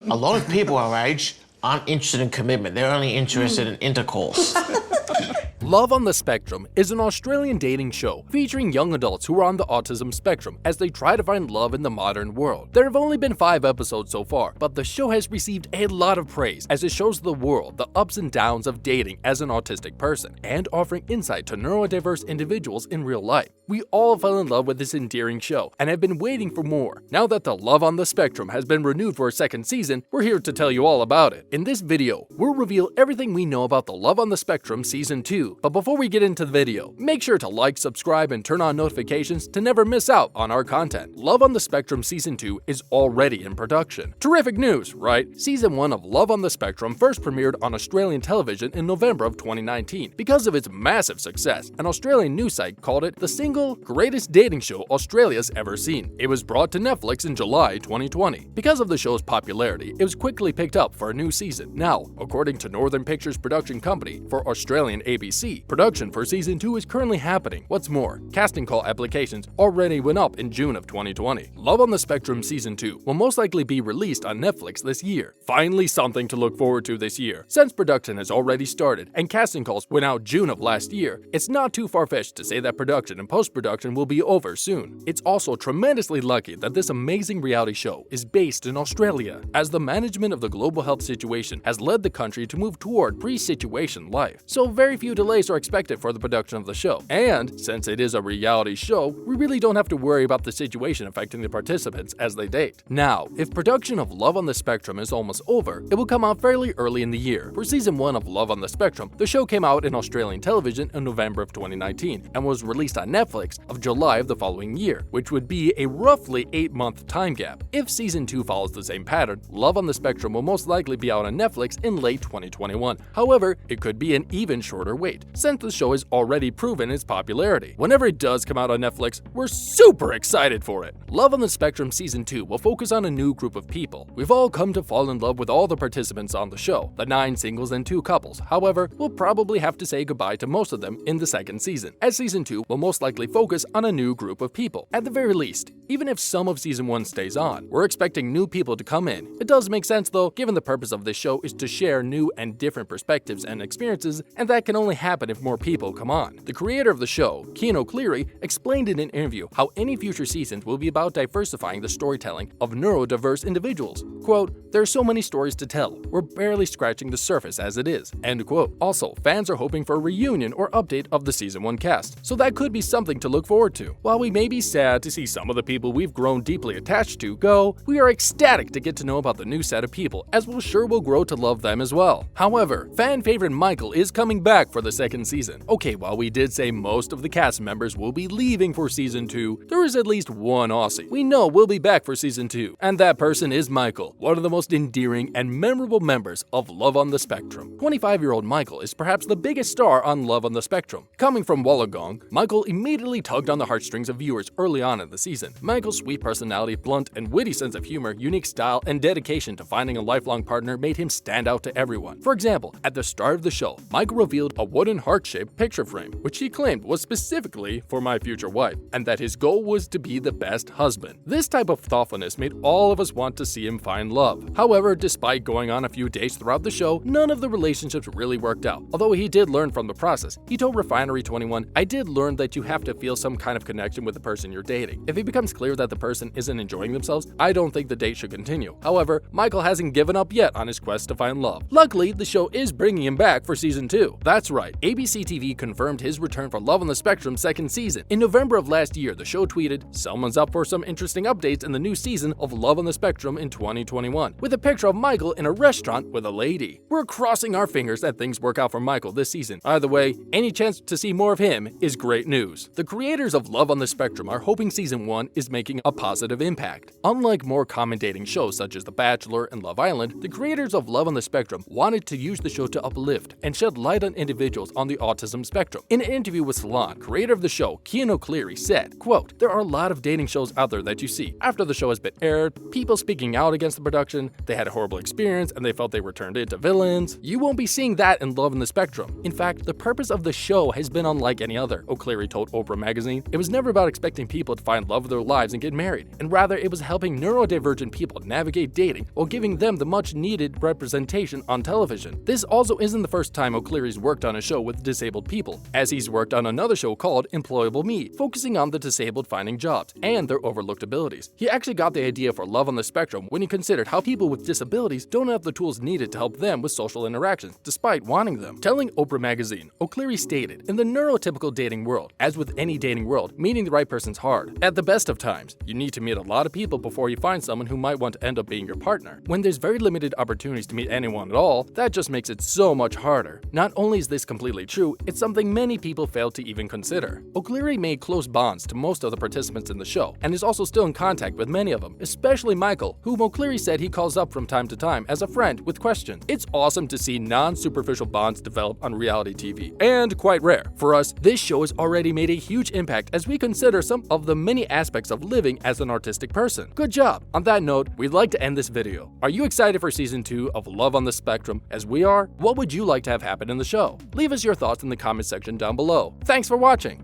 A lot of people our age aren't interested in commitment, they're only interested in intercourse. Love on the Spectrum is an Australian dating show featuring young adults who are on the autism spectrum as they try to find love in the modern world. There have only been 5 episodes so far, but the show has received a lot of praise as it shows the world the ups and downs of dating as an autistic person and offering insight to neurodiverse individuals in real life. We all fell in love with this endearing show and have been waiting for more. Now that the Love on the Spectrum has been renewed for a second season, we're here to tell you all about it. In this video, we'll reveal everything we know about the Love on the Spectrum Season 2. But before we get into the video, make sure to like, subscribe, and turn on notifications to never miss out on our content. Love on the Spectrum Season 2 is already in production. Terrific news, right? Season 1 of Love on the Spectrum first premiered on Australian television in November of 2019. Because of its massive success, an Australian news site called it the single greatest dating show Australia's ever seen. It was brought to Netflix in July 2020. Because of the show's popularity, it was quickly picked up for a new season. Now, according to Northern Pictures production company for Australian ABC, production for Season 2 is currently happening. What's more, casting call applications already went up in June of 2020. Love on the Spectrum Season 2 will most likely be released on Netflix this year. Finally something to look forward to this year. Since production has already started and casting calls went out June of last year, it's not too far-fetched to say that production and post-production will be over soon. It's also tremendously lucky that this amazing reality show is based in Australia, as the management of the global health situation has led the country to move toward pre-situation life. So very few delays are expected for the production of the show. And since it is a reality show, we really don't have to worry about the situation affecting the participants as they date. Now, if production of Love on the Spectrum is almost over, it will come out fairly early in the year. For Season 1 of Love on the Spectrum, the show came out in Australian television in November of 2019 and was released on Netflix of July of the following year, which would be a roughly 8-month time gap. If Season 2 follows the same pattern, Love on the Spectrum will most likely be out on Netflix in late 2021. However, it could be an even shorter wait, since the show has already proven its popularity. Whenever it does come out on Netflix, we're super excited for it. Love on the Spectrum Season 2 will focus on a new group of people. We've all come to fall in love with all the participants on the show, the 9 singles and 2 couples. However, we'll probably have to say goodbye to most of them in the second season, as Season 2 will most likely focus on a new group of people. At the very least, even if some of Season 1 stays on, we're expecting new people to come in. It does make sense though, given the purpose of this show is to share new and different perspectives and experiences, and that can only happen if more people come on. The creator of the show, Cian O'Clery, explained in an interview how any future seasons will be about diversifying the storytelling of neurodiverse individuals. Quote, "There are so many stories to tell, we're barely scratching the surface as it is." End quote. Also, fans are hoping for a reunion or update of the Season 1 cast, so that could be something to look forward to. While we may be sad to see some of the people we've grown deeply attached to go, we are ecstatic to get to know about the new set of people, as we'll sure will grow to love them as well. However, fan favorite Michael is coming back for the second season. Okay, while we did say most of the cast members will be leaving for Season 2, there is at least one Aussie we know will be back for Season 2, and that person is Michael, one of the most endearing and memorable members of Love on the Spectrum. 25-year-old Michael is perhaps the biggest star on Love on the Spectrum. Coming from Wollongong, Michael immediately tugged on the heartstrings of viewers early on in the season. Michael's sweet personality, blunt and witty sense of humor, unique style, and dedication to finding a lifelong partner made him stand out to everyone. For example, at the start of the show, Michael revealed a wooden heart-shaped picture frame, which he claimed was specifically for my future wife, and that his goal was to be the best husband. This type of thoughtfulness made all of us want to see him find love. However, despite going on a few dates throughout the show, none of the relationships really worked out. Although he did learn from the process, he told Refinery 21, "I did learn that you have to feel some kind of connection with the person you're dating. If it becomes clear that the person isn't enjoying themselves, I don't think the date should continue." However, Michael hasn't given up yet on his quest to find love. Luckily, the show is bringing him back for Season 2. That's right, ABC TV confirmed his return for Love on the Spectrum second season. In November of last year, the show tweeted, "Someone's up for some interesting updates in the new season of Love on the Spectrum in 2021, with a picture of Michael in a restaurant with a lady." We're crossing our fingers that things work out for Michael this season. Either way, any chance to see more of him is great news. The creators of Love on the Spectrum are hoping Season 1 is making a positive impact. Unlike more common dating shows such as The Bachelor and Love Island, the creators of Love on the Spectrum wanted to use the show to uplift and shed light on individuals individuals on the autism spectrum. In an interview with Salon, creator of the show, Cian O'Clery, said, quote, "There are a lot of dating shows out there that you see. After the show has been aired, people speaking out against the production, they had a horrible experience and they felt they were turned into villains. You won't be seeing that in Love on the Spectrum. In fact, the purpose of the show has been unlike any other," O'Clery told Oprah magazine. "It was never about expecting people to find love of their lives and get married, and rather it was helping neurodivergent people navigate dating while giving them the much needed representation on television." This also isn't the first time O'Clery's worked on a show with disabled people, as he's worked on another show called Employable Me, focusing on the disabled finding jobs and their overlooked abilities. He actually got the idea for Love on the Spectrum when he considered how people with disabilities don't have the tools needed to help them with social interactions, despite wanting them. Telling Oprah magazine, O'Clery stated, "In the neurotypical dating world, as with any dating world, meeting the right person's hard. At the best of times, you need to meet a lot of people before you find someone who might want to end up being your partner. When there's very limited opportunities to meet anyone at all, that just makes it so much harder." Not only is this completely true, it's something many people fail to even consider. O'Clery made close bonds to most of the participants in the show, and is also still in contact with many of them, especially Michael, whom O'Clery said he calls up from time to time as a friend with questions. It's awesome to see non-superficial bonds develop on reality TV, and quite rare. For us, this show has already made a huge impact as we consider some of the many aspects of living as an artistic person. Good job! On that note, we'd like to end this video. Are you excited for season 2 of Love on the Spectrum as we are? What would you like to have happen in the show? Leave us your thoughts in the comment section down below. Thanks for watching!